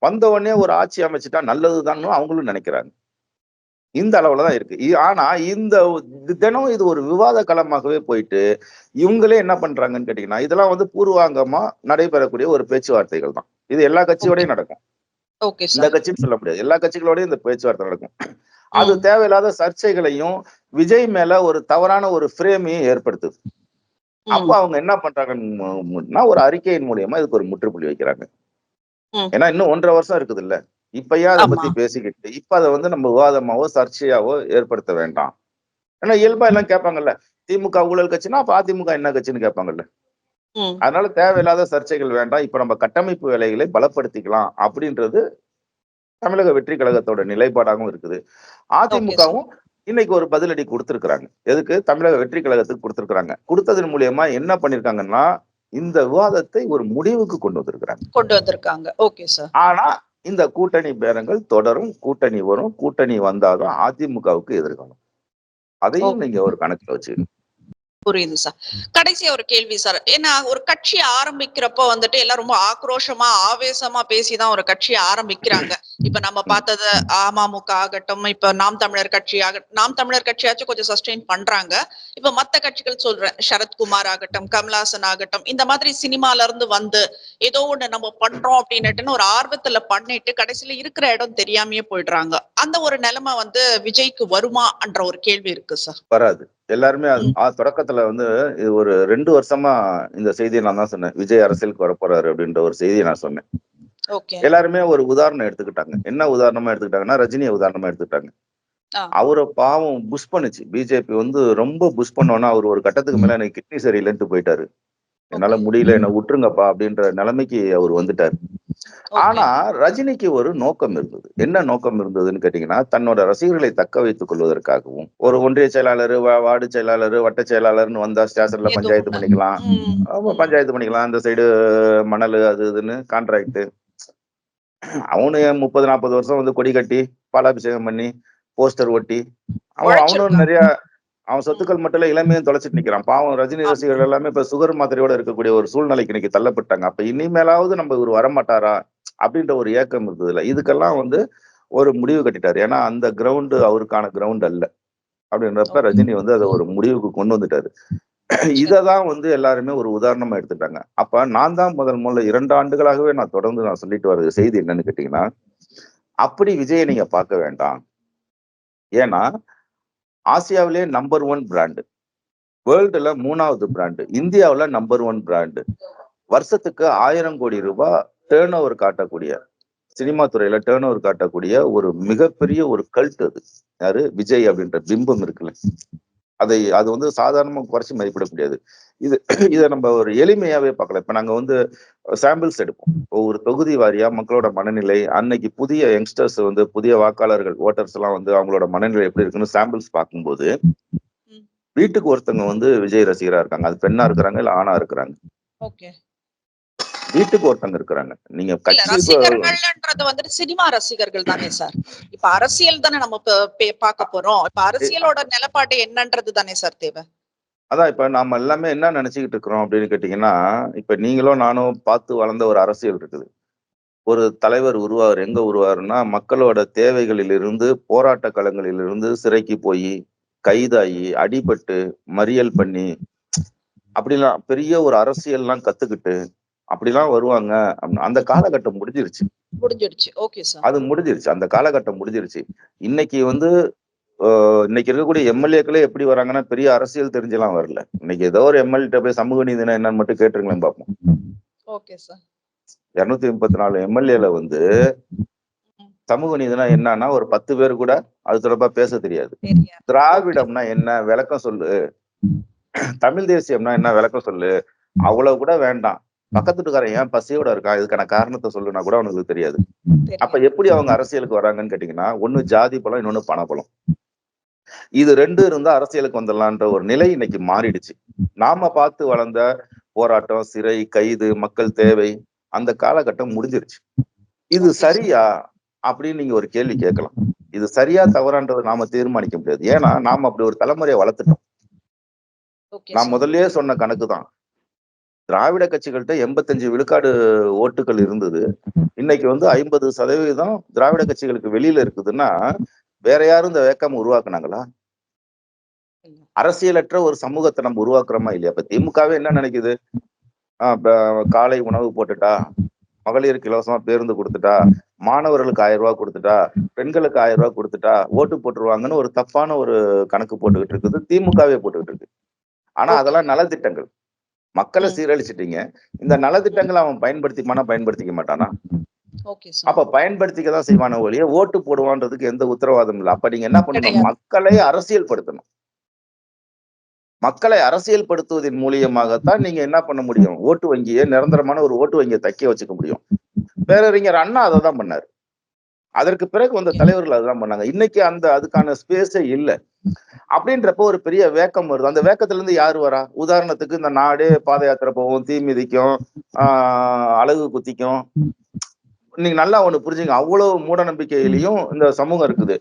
வந்த உடனே ஒரு ஆட்சி அமைச்சுட்டா நல்லதுதான் அவங்களும் நினைக்கிறாங்க. இந்த அளவுலதான் இருக்கு. ஆனா இந்த தினம் இது ஒரு விவாத களமாகவே போயிட்டு இவங்களே என்ன பண்றாங்கன்னு கேட்டீங்கன்னா, இதெல்லாம் வந்து பூர்வாங்கமா நடைபெறக்கூடிய ஒரு பேச்சுவார்த்தைகள் தான். இது எல்லா ஓகே. கட்சியோடயும் நடக்கும். ஓகே இந்த சார். கட்சின்னு சொல்ல முடியாது. எல்லா கட்சிகளோடயும் இந்த பேச்சுவார்த்தை நடக்கும். அது ம். தேவையில்லாத சர்ச்சைகளையும் விஜய் மேல ஒரு தவறான ஒரு ஃப்ரேமையும் ஏற்படுத்துது. அப்ப ம். அவங்க என்ன பண்றாங்கன்னா ஒரு அறிக்கையின் மூலியமா இதுக்கு ஒரு முற்றுப்புள்ளி வைக்கிறாங்க. ம். ஏன்னா இன்னும் 1.5 வருஷம் இருக்குது இல்ல. இப்பயே அதை ஆமா. பத்தி பேசிக்கிட்டு இப்ப அதை வந்து நம்ம விவாதமாவோ சர்ச்சையாவோ ஏற்படுத்த வேண்டாம். ஏன்னா இயல்பா எல்லாம் கேட்பாங்கல்ல. திமுக ஊழல் கட்சின்னா அப்ப அதிமுக என்ன கட்சின்னு கேட்பாங்கல்ல. ம். அதனால தேவையில்லாத சர்ச்சைகள் வேண்டாம். இப்ப நம்ம கட்டமைப்பு வேலைகளை பலப்படுத்திக்கலாம் அப்படின்றது தமிழக வெற்றி கழகத்தோட நிலைப்பாடாகவும் இருக்குது. Okay sir. அதிமுகவும் இன்னைக்கு ஒரு பதிலடி கொடுத்திருக்கிறாங்க. எதுக்கு? தமிழக வெற்றி கழகத்துக்கு கொடுத்திருக்கிறாங்க. கொடுத்ததன் மூலியமா என்ன பண்ணிருக்காங்கன்னா, இந்த விவாதத்தை ஒரு முடிவுக்கு கொண்டு வந்திருக்கிறாங்க. கொண்டு வந்திருக்காங்க. Okay sir. ஆனா இந்த கூட்டணி பேரங்கள் தொடரும். கூட்டணி வரும். கூட்டணி வந்தாதான் அதிமுகவுக்கு எதிர்காலம். அதையும் ஓகே. நீங்க ஒரு கணக்குல வச்சுக்கணும். புரியுது சார். கடைசியா ஒரு கேள்வி சார். ஏன்னா ஒரு கட்சி ஆரம்பிக்கிறப்போ வந்துட்டு எல்லாம் ரொம்ப ஆக்ரோஷமா, ஆவேசமா பேசிதான் ஒரு கட்சிய ஆரம்பிக்கிறாங்க. இப்ப நம்ம பார்த்தது அமமுக ஆகட்டும், இப்ப நாம் தமிழர் கட்சியாச்சும் கொஞ்சம் சஸ்டெயின் பண்றாங்க. இப்ப மத்த கட்சிகள் சொல்றேன். சரத்குமார் ஆகட்டும், கமலஹாசன் ஆகட்டும், இந்த மாதிரி சினிமால இருந்து வந்து ஏதோ ஒண்ணு நம்ம பண்றோம் அப்படின்னுட்டுன்னு ஒரு ஆர்வத்துல பண்ணிட்டு கடைசியில இருக்கிற இடம் தெரியாமயே போயிடுறாங்க. அந்த ஒரு நிலைமை வந்து விஜய்க்கு வருமா என்ற ஒரு கேள்வி இருக்கு சார். வராது. எல்லாருமே தொடக்கத்துல வந்து இது ஒரு 2 வருஷமா இந்த செய்தியை நான் தான் சொன்னேன். விஜய் அரசியலுக்கு வரப்போறாரு அப்படின்ற ஒரு செய்தியை நான் சொன்னேன். ஓகே. எல்லாருமே ஒரு உதாரணம் எடுத்துக்கிட்டாங்க. என்ன உதாரணமா எடுத்துக்கிட்டாங்கன்னா, ரஜினிய உதாரணமா எடுத்துக்கிட்டாங்க. அவர பாவம் புஷ் பண்ணுச்சு. பிஜேபி வந்து ரொம்ப புஷ் பண்ணோம்னா, அவர் ஒரு கட்டத்துக்கு மேல எனக்கு கிட்னி சரியில்லைன்ட்டு போயிட்டாரு. என்னால முடியல, என்ன விட்டுருங்கப்பா அப்படின்ற நிலைமைக்கு அவர் வந்துட்டாரு. ஆனா ரஜினிக்கு ஒரு நோக்கம் இருந்தது. என்ன நோக்கம் இருந்ததுன்னு கேட்டீங்கன்னா, தன்னோட ரசிகர்களை தக்க வைத்துக் கொள்வதற்காகவும், ஒரு ஒன்றிய செயலாளர், வார்டு செயலாளர், வட்ட செயலாளர்னு வந்தா ஸ்டேஷன்ல பஞ்சாயத்து பண்ணிக்கலாம். பஞ்சாயத்து பண்ணிக்கலாம். இந்த சைடு மணல் அது இதுன்னு கான்ட்ராக்ட். அவனு 30, 40 வருஷம் வந்து கொடி கட்டி, பாலாபிஷேகம் பண்ணி, போஸ்டர் ஒட்டி, அவனும் நிறைய அவன் சொத்துக்கள் மட்டும் இல்ல இளமையும் தொலைச்சிட்டு நிக்கிறான். பாவம் ரஜினி ரசிகர்கள் எல்லாமே இப்ப சுகர் மாத்திரையோட இருக்கக்கூடிய ஒரு சூழ்நிலைக்கு இன்னைக்கு தள்ளப்பட்டாங்க. அப்ப இனிமேலாவது நம்ம இவர் வரமாட்டாரா அப்படின்ற ஒரு ஏக்கம் இருந்தது இல்ல. இதுக்கெல்லாம் வந்து ஒரு முடிவு கட்டிட்டாரு. ஏன்னா அந்த கிரவுண்ட் அவருக்கான கிரவுண்ட் அல்ல அப்படின்றப்ப ரஜினி வந்து அதை ஒரு முடிவுக்கு கொண்டு வந்துட்டாரு. இததான் வந்து எல்லாருமே ஒரு உதாரணமா எடுத்துட்டாங்க. அப்ப நான் தான் முதல்ல 2 ஆண்டுகளாகவே நான் தொடர்ந்து நான் சொல்லிட்டு வர்றது செய்தி என்னன்னு கேட்டீங்கன்னா, அப்படி விஜயை நீங்க பார்க்க வேண்டாம். ஏன்னா ஆசியாவிலேயே நம்பர் 1 பிராண்டு, வேர்ல்டுல 3வது பிராண்டு, இந்தியாவுல நம்பர் 1 பிராண்டு, வருஷத்துக்கு 1000 கோடி ரூபாய் டேர்ன் ஓவர் காட்டக்கூடிய, சினிமா துறையில டேர்ன் ஓவர் காட்டக்கூடிய ஒரு மிகப்பெரிய ஒரு கல்ட் அது. யாரு? விஜய் அப்படின்ற பிம்பம் இருக்குல்ல, அது வந்து சாதாரணமா குறைச்சு மதிப்பிட முடியாது. இது இதை நம்ம ஒரு எளிமையாவே பார்க்கலாம். இப்ப நாங்க வந்து சாம்பிள்ஸ் எடுப்போம். ஒவ்வொரு தொகுதி வாரியா மக்களோட மனநிலை, அன்னைக்கு புதிய யங்ஸ்டர்ஸ் வந்து புதிய வாக்காளர்கள் ஓட்டர்ஸ் எல்லாம் வந்து அவங்களோட மனநிலை எப்படி இருக்குன்னு சாம்பிள்ஸ் பார்க்கும்போது, வீட்டுக்கு ஒருத்தவங்க வந்து விஜய் ரசிகரா இருக்காங்க. அது பெண்ணா இருக்கிறாங்க, இல்ல ஆணா இருக்கிறாங்க. வீட்டுக்கு ஒருத்தங்க இருக்கிறாங்க. நீங்க ரசிகர்கள்ன்றது வந்துட்டு சினிமா ரசிகர்கள் தானே சார். இப்ப அரசியல் தானே நம்ம பார்க்க போறோம். இப்ப அரசியலோட நிலைப்பாடு என்னன்றது தானே சார் தேவை. அதான் இப்ப நாம எல்லாமே என்ன நினைச்சுக்கிட்டு இருக்கிறோம் அப்படின்னு கேட்டீங்கன்னா, இப்ப நீங்களும் நானும் பார்த்து வளர்ந்த ஒரு அரசியல் இருக்குது. ஒரு தலைவர் உருவாரு, எங்க உருவாருன்னா மக்களோட தேவைகளிலிருந்து, போராட்ட களங்களிலிருந்து சிறைக்கு போய் கைதாகி, அடிபட்டு, மறியல் பண்ணி, அப்படிலாம் பெரிய ஒரு அரசியல்லாம் கத்துக்கிட்டு அப்படிலாம் வருவாங்க. அந்த காலகட்டம் முடிஞ்சிருச்சு. Okay sir. அது முடிஞ்சிருச்சு. அந்த காலகட்டம் முடிஞ்சிருச்சு. இன்னைக்கு வந்து இன்னைக்கு இருக்கக்கூடிய எம்எல்ஏக்களே எப்படி வராங்கன்னா, பெரிய அரசியல் தெரிஞ்செல்லாம் வரல. இன்னைக்கு ஏதோ ஒரு எம்எல்ஏ போய் சமூக நீதினா என்னன்னு மட்டும் கேட்டுருங்களேன் பார்ப்போம். Okay sir. 234 எம்எல்ஏல வந்து சமூக நீதினா என்னன்னா ஒரு 10 பேர் கூட அது தொடர்பா பேச தெரியாது. திராவிடம்னா என்ன விளக்கம் சொல்லு, தமிழ் தேசியம்னா என்ன விளக்கம் சொல்லு, அவ்வளவு கூட வேண்டாம். பக்கத்து வீட்டுக்காரன் ஏன் பசியோட இருக்கான், இதுக்கான காரணத்தை சொல்லுனா கூட அவனுக்கு தெரியாது. அப்ப எப்படி அவங்க அரசியலுக்கு வராங்கன்னு கேட்டீங்கன்னா, ஒண்ணு ஜாதி பலம், இன்னொன்னு பணபலம். இது 2 இருந்தா அரசியலுக்கு வந்துடலான்ற ஒரு நிலை இன்னைக்கு மாறிடுச்சு. நாம பார்த்து வளர்ந்த போராட்டம், சிறை, கைது, மக்கள் தேவை, அந்த காலகட்டம் முடிஞ்சிருச்சு. இது சரியா அப்படின்னு நீங்க ஒரு கேள்வி கேட்கலாம். இது சரியா தவறான்றதை நாம தீர்மானிக்க முடியாது. ஏன்னா நாம அப்படி ஒரு தலைமுறையை வளர்த்துட்டோம். நான் முதல்லயே சொன்ன கணக்கு தான். திராவிட கட்சிகள்கிட்ட 85 விழுக்காடு ஓட்டுகள் இருந்தது. இன்னைக்கு வந்து 50% திராவிட கட்சிகளுக்கு வெளியில இருக்குதுன்னா, வேற யாரும் இந்த வேக்காம உருவாக்குனாங்களா? அரசியலற்ற ஒரு சமூகத்தை நம்ம உருவாக்குறோமா இல்லையா? இப்ப திமுகவே என்ன நினைக்குது? காலை உணவு போட்டுட்டா, மகளிருக்கு இலவசமா பேருந்து கொடுத்துட்டா, மாணவர்களுக்கு 1000 ரூபாய் கொடுத்துட்டா, பெண்களுக்கு 1000 ரூபாய் கொடுத்துட்டா ஓட்டு போட்டுருவாங்கன்னு ஒரு தப்பான ஒரு கணக்கு போட்டுக்கிட்டு இருக்குது. திமுகவே போட்டுக்கிட்டு இருக்கு. ஆனா அதெல்லாம் நலத்திட்டங்கள். மக்களை சீரழிச்சிட்டீங்க. இந்த நலத்திட்டங்களை அவன் பயன்படுத்திக்க மாட்டானா? அப்ப பயன்படுத்திக்கதான் செய்வான ஒழிய ஓட்டு போடுவான்றதுக்கு எந்த உத்தரவாதம் இல்லை. அப்ப நீங்க என்ன பண்ணணும்? மக்களை அரசியல் படுத்தணும். மக்களை அரசியல் படுத்துவதன் மூலியமாகத்தான் நீங்க என்ன பண்ண முடியும்? ஓட்டு வங்கியை, நிரந்தரமான ஒரு ஓட்டு வங்கியை தக்க வச்சுக்க முடியும். பேரறிஞர் அண்ணா அதை தான் பண்ணாரு. அதற்கு பிறகு வந்த தலைவர்கள் அதுதான் பண்ணாங்க. இன்னைக்கு அதுக்கான ஸ்பேஸே இல்லை. அப்படின்றப்போ ஒரு பெரிய வேக்கம் வருது. அந்த வேக்கத்துல இருந்து யாரு வரா? உதாரணத்துக்கு இந்த நாடே பாத யாத்திரை போகும், தீ மிதிக்கும், அழகு குத்திக்கும். நீங்க நல்லா ஒண்ணு புரிஞ்சுங்க. அவ்வளவு மூட நம்பிக்கையிலையும் இந்த சமூகம் இருக்குது.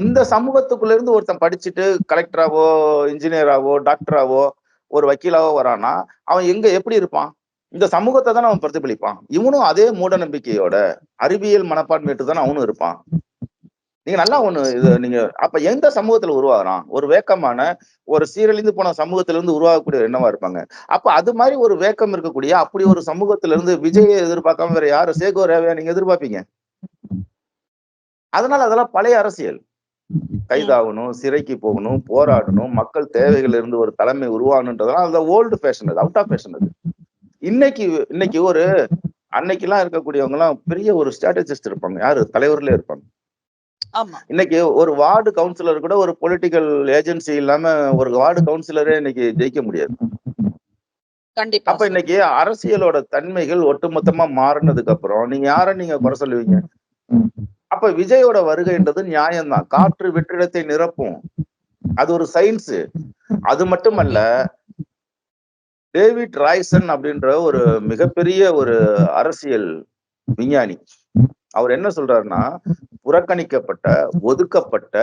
இந்த சமூகத்துக்குள்ள இருந்து ஒருத்தன் படிச்சுட்டு கலெக்டராவோ, இன்ஜினியராவோ, டாக்டராவோ, ஒரு வக்கீலாவோ வரானா, அவன் எப்படி இருப்பான்? இந்த சமூகத்தை தானே அவன் பிரதிபலிப்பான். இவனும் அதே மூட நம்பிக்கையோட அறிவியல் மனப்பான்மையிட்டு தானே அவனும் இருப்பான். நீங்க நல்லா ஒண்ணு நீங்க அப்ப எந்த சமூகத்துல உருவாகிறான்? ஒரு வேக்கமான, ஒரு சீரழிந்து போன சமூகத்துல இருந்து உருவாகக்கூடிய என்னவா இருப்பாங்க? அப்ப அது மாதிரி ஒரு வேக்கம் இருக்கக்கூடிய அப்படி ஒரு சமூகத்துல இருந்து விஜயை எதிர்பார்க்காம வேற யாரு? சேகோ ரேவையா நீங்க எதிர்பார்ப்பீங்க? அதனால அதெல்லாம் பழைய அரசியல். கைதாகணும், சிறைக்கு போகணும், போராடணும், மக்கள் தேவைகள் இருந்து ஒரு தலைமை உருவாகணுன்றதெல்லாம் அது ஓல்டு ஃபேஷன், அது அவுட் ஆஃப் ஃபேஷன். அது இன்னைக்கு ஒரு அன்னைக்கு எல்லாம் இருக்கக்கூடியவங்க எல்லாம் பெரிய ஒரு ஸ்ட்ராட்டஜிஸ்ட் இருப்பாங்க. யாரு? தலைவர்களே இருப்பாங்க. இன்னைக்கு ஒரு வார்டு கவுன்சிலர் கூட ஒரு பொலிட்டிக்கல் ஏஜென்சி இல்லாம ஒரு வார்டு கவுன்சிலரே இன்னைக்கு ஜெயிக்க முடியாது. அப்ப இன்னைக்கு அரசியலோட தன்மைகள் ஒட்டுமொத்தமா மாறினதுக்கு அப்புறம் நீங்க யார நீங்க குறை சொல்லுவீங்க? அப்ப விஜயோட வருகைன்றது நியாயம்தான். காற்று வெற்றிடத்தை நிரப்பும். அது ஒரு சயின்ஸ். அது மட்டுமல்ல, டேவிட் ராய்சன் அப்படின்ற ஒரு மிகப்பெரிய ஒரு அரசியல் விஞ்ஞானி, அவர் என்ன சொல்றாருன்னா, புறக்கணிக்கப்பட்ட, ஒதுக்கப்பட்ட,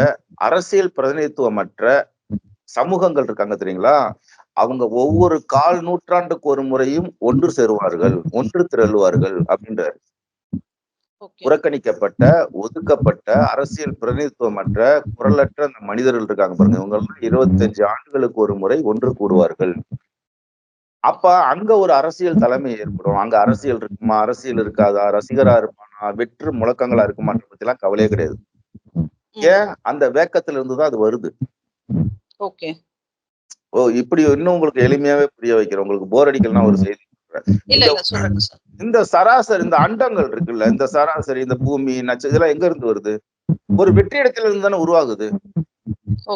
அரசியல் பிரதிநிதித்துவமற்ற சமூகங்கள் இருக்காங்க தெரியுங்களா, அவங்க ஒவ்வொரு கால் நூற்றாண்டுக்கு ஒரு முறையும் ஒன்று சேருவார்கள், ஒன்று திரளுவார்கள் அப்படின்றாரு. புறக்கணிக்கப்பட்ட, ஒதுக்கப்பட்ட, அரசியல் பிரதிநிதித்துவமற்ற, குரலற்ற அந்த மனிதர்கள் இருக்காங்க பாருங்க, இவங்க 25 ஆண்டுகளுக்கு ஒரு முறை ஒன்று கூடுவார்கள். அப்ப அங்க ஒரு அரசியல் தலைமை ஏற்படும். அங்க அரசியல் இருக்குமா, அரசியல் இருக்காதா, ரசிகரா இருப்பானா, வெற்று முழக்கங்களா இருக்குமான்ற பத்தி எல்லாம் கவலையே கிடையாது. ஏன்? அந்த வேக்கத்துல இருந்துதான் அது வருது. ஓகே. ஓ! இப்படி இன்னும் உங்களுக்கு எளிமையாவே புரிய வைக்கிறேன். உங்களுக்கு போர் அடிக்கலன்னா ஒரு செய்தி சொல்றேன். இல்ல, இல்ல. சொல்லுங்க சார். இந்த சராசரி இந்த அண்டங்கள் இருக்குல்ல, இந்த சராசரி, இந்த பூமி, இதெல்லாம் எங்க இருந்து வருது? ஒரு வெற்றிடத்தில இருந்து தானே உருவாகுது.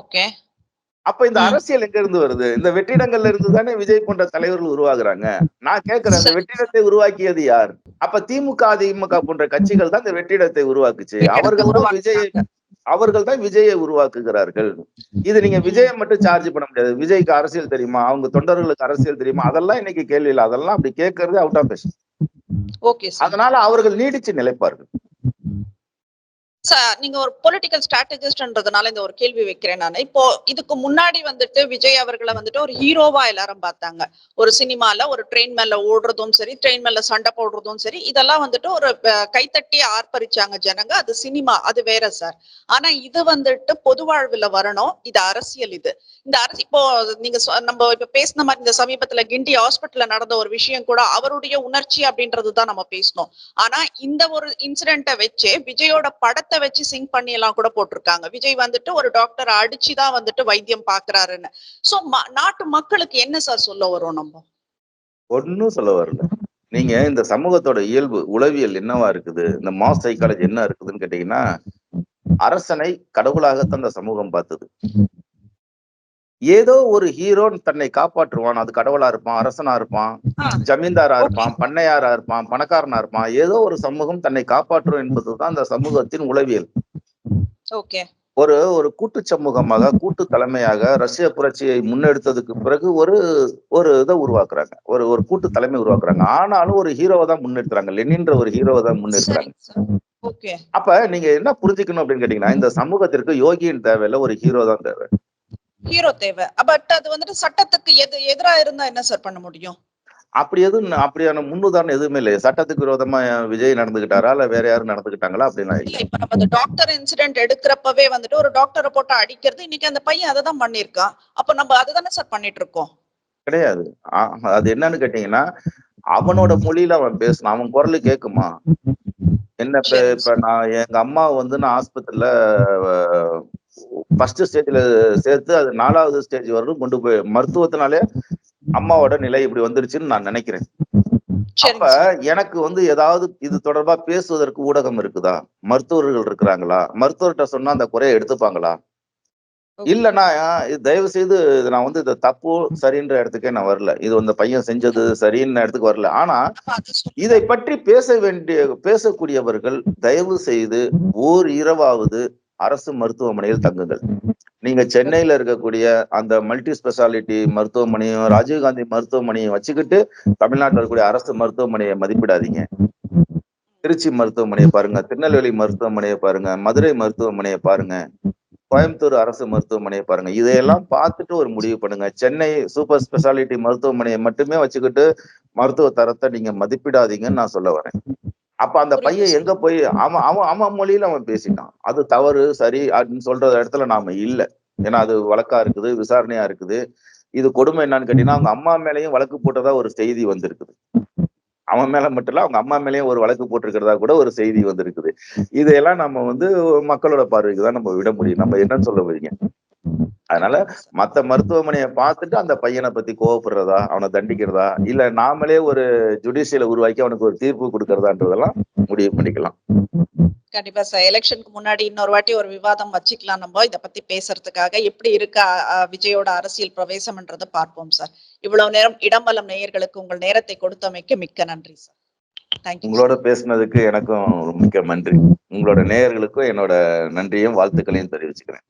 ஓகே. அப்ப இந்த அரசியல் எங்க இருந்து வருது? இந்த வெற்றிடங்கள்ல இருந்து தானே விஜய் போன்ற தலைவர்கள் உருவாகுறாங்க. நான் கேட்கிறேன், இந்த சரி. வெற்றிடத்தை உருவாக்கியது யார்? அப்ப திமுக, அதிமுக போன்ற கட்சிகள் தான் இந்த வெற்றிடத்தை உருவாக்குச்சு. வெற்றிடத்த அவர்கள் தான் விஜயை உருவாக்குகிறார்கள். இது நீங்க விஜய மட்டும் சார்ஜ் பண்ண முடியாது. விஜய்க்கு அரசியல் தெரியுமா? அவங்க தொண்டர்களுக்கு அரசியல் தெரியுமா? அதெல்லாம் இன்னைக்கு கேள்வி இல்ல. அதெல்லாம் அப்படி கேட்கறது out of fashion. Okay sir. அதனால அவர்கள் நீடிச்சு நிலைப்பார்கள். சார், நீங்க ஒரு பொலிட்டிக்கல் ஸ்ட்ராட்டஜிஸ்ட்ன்றதுனால இந்த ஒரு கேள்வி வைக்கிறேன் நானு. இப்போ இதுக்கு முன்னாடி வந்துட்டு விஜய் அவர்கள வந்துட்டு ஒரு ஹீரோவா எல்லாரும் பார்த்தாங்க. ஒரு சினிமால ஒரு ட்ரெயின் மேல ஓடுறதும் சரி, ட்ரெயின் மேல சண்டை போடுறதும் சரி, இதெல்லாம் வந்துட்டு ஒரு கைத்தட்டி ஆர்ப்பரிச்சாங்க ஜனங்க. அது சினிமா, அது வேற சார். ஆனா இது வந்துட்டு பொது வாழ்வுல வரணும். இது அரசியல் இது. இந்த இப்போ நீங்க நம்ம இப்ப பேசின மாதிரி இந்த சமீபத்துல கிண்டி ஹாஸ்பிட்டல்ல நடந்த ஒரு விஷயம் கூட அவருடைய உணர்ச்சி அப்படின்றதுதான் நம்ம பேசணும். ஆனா இந்த ஒரு இன்சிடென்ட்டை வச்சு விஜயோட படத்தை வச்சு சிங்க் பண்ணி எல்லாம் கூட போட்டிருக்காங்க. விஜய் வந்துட்டு ஒரு டாக்டர் அடிச்சுதான் வந்துட்டு வைத்தியம் பாக்குறாருன்னு. சோ நாட்டு மக்களுக்கு என்ன சார் சொல்ல வரும் நம்ம? ஒன்னும் சொல்ல வரல. நீங்க இந்த சமூகத்தோட இயல்பு உளவியல் என்னவா இருக்குது, இந்த மாஸ் சைக்காலஜி என்ன இருக்குதுன்னு கேட்டீங்கன்னா, அரசனை கடவுளாகத்தான் இந்த சமூகம் பார்த்தது. ஏதோ ஒரு ஹீரோ தன்னை காப்பாற்றுவான். அது கடவுளா இருப்பான், அரசனா இருப்பான், ஜமீன்தாரா இருப்பான், பண்ணையாரா இருப்பான், பணக்காரனா இருப்பான். ஏதோ ஒரு சமூகம் தன்னை காப்பாற்றும் என்பதுதான் அந்த சமூகத்தின் உளவியல். ஓகே. ஒரு கூட்டு சமூகமாக, கூட்டு தலைமையாக ரஷ்ய புரட்சியை முன்னெடுத்ததுக்கு பிறகு ஒரு இதை உருவாக்குறாங்க. ஒரு கூட்டு தலைமை உருவாக்குறாங்க. ஆனாலும் ஒரு ஹீரோவை தான் முன்னெடுக்கிறாங்க. லெனின்ற ஒரு ஹீரோவை தான் முன்னெடுக்கிறாங்க. அப்ப நீங்க என்ன புரிஞ்சுக்கணும் அப்படின்னு கேட்டீங்கன்னா, இந்த சமூகத்திற்கு யோகியின் தேவையில்ல, ஒரு ஹீரோ தான் தேவை. ஹீரோ தேவை. பட் அது வந்துட்டு சட்டத்துக்கு எதிரா இருந்தா என்ன சார் பண்ண முடியும்? அப்படியான முன்னுதாரணம் எதுவுமே இல்லையே. சட்டத்துக்கு விரோதமா விஜய் நடந்துகிட்டாரா? இல்ல வேற யாரும் நடந்துகிட்டாங்களா? அப்படிலாம் இல்ல. இப்ப நம்ம அந்த டாக்டர் இன்சிடென்ட் எடுக்கிறப்பவே வந்துட்டு ஒரு டாக்டரை போட்டு அடிக்கிறது, இன்னைக்கு அந்த பையன் அதை தான் பண்ணிருக்கான். அப்ப நம்ம அதுதானே சார் பண்ணிட்டு இருக்கோம். கிடையாது. அது என்னன்னு கேட்டீங்கன்னா, அவனோட மொழியில அவன் பேசணும். அவன் குரலு கேக்குமா? என்ன இப்ப எங்க அம்மா நான் ஆஸ்பத்திரியில ஃபர்ஸ்ட் ஸ்டேஜ்ல சேர்த்து அது 4வது ஸ்டேஜ் வரைக்கும் கொண்டு போய் மருத்துவத்தினாலே அம்மாவோட நிலை இப்படி வந்துருச்சுன்னு நான் நினைக்கிறேன். அப்ப எனக்கு ஏதாவது இது தொடர்பா பேசுவதற்கு ஊடகம் இருக்குதா? மருத்துவர்கள் இருக்கிறாங்களா? மருத்துவர்கிட்ட சொன்னா அந்த குறையை எடுத்துப்பாங்களா? இல்லன்னா தயவு செய்து நான் இத தப்பு சரின்ற இடத்துக்கே நான் வரல. இது இந்த பையன் செஞ்சது சரின்னு இடத்துக்கு வரல. ஆனா இதை பற்றி பேசக்கூடியவர்கள் தயவு செய்து ஓர் இரவாவது அரசு மருத்துவமனையில் தங்குங்கள். நீங்க சென்னையில இருக்கக்கூடிய அந்த மல்டி ஸ்பெஷாலிட்டி மருத்துவமனையும், ராஜீவ்காந்தி மருத்துவமனையும் வச்சுக்கிட்டு தமிழ்நாட்டில் இருக்கக்கூடிய அரசு மருத்துவமனையை மதிப்பிடாதீங்க. திருச்சி மருத்துவமனையை பாருங்க, திருநெல்வேலி மருத்துவமனையை பாருங்க, மதுரை மருத்துவமனையை பாருங்க, கோயம்புத்தூர் அரசு மருத்துவமனையை பாருங்க. இதையெல்லாம் பார்த்துட்டு ஒரு முடிவு பண்ணுங்க. சென்னை சூப்பர் ஸ்பெஷாலிட்டி மருத்துவமனையை மட்டுமே வச்சுக்கிட்டு மருத்துவ தரத்தை நீங்க மதிப்பிடாதீங்கன்னு நான் சொல்ல வரேன். அப்ப அந்த பையன் எங்க போய் அவன் மொழியில அவன் பேசிட்டான். அது தவறு சரி அப்படின்னு சொல்ற இடத்துல நாம இல்ல. ஏன்னா அது வழக்கா இருக்குது, விசாரணையா இருக்குது. இது கொடுமை என்னன்னு கேட்டீங்கன்னா, அவங்க அம்மா மேலயும் வழக்கு போட்டதா ஒரு செய்தி வந்திருக்குது. அவன் மேல மட்டும் இல்ல, அவங்க அம்மா மேலயும் ஒரு வழக்கு போட்டிருக்கிறதா கூட ஒரு செய்தி வந்திருக்குது. இதையெல்லாம் நம்ம மக்களோட பார்வைக்கு தான் நம்ம விட முடியும். நம்ம என்ன சொல்ல வரீங்க? அதனால மத்த மருத்துவமனையை பார்த்துட்டு அந்த பையனை பத்தி கோவப்படுறதா, அவனை தண்டிக்கிறதா, இல்ல நாமளே ஒரு ஜுடிஷியலை உருவாக்கி அவனுக்கு ஒரு தீர்ப்பு கொடுக்கறதான்றதெல்லாம் முடிவு பண்ணிக்கலாம். கண்டிப்பா சார். எலெக்ஷனுக்கு முன்னாடி இன்னொரு வாட்டி ஒரு விவாதம் வச்சுக்கலாம். நம்ம இத பத்தி பேசுறதுக்காக எப்படி இருக்கு விஜயோட அரசியல் பிரவேசம்ன்றதை பார்ப்போம் சார். இவ்வளவு நேரம் இடம்பலம் நேயர்களுக்கு உங்கள் நேரத்தை கொடுத்தமைக்கு மிக்க நன்றி சார். உங்களோட பேசுனதுக்கு எனக்கும் மிக்க நன்றி. உங்களோட நேயர்களுக்கும் என்னோட நன்றியும் வாழ்த்துக்களையும் தெரிவிச்சுக்கிறேன்.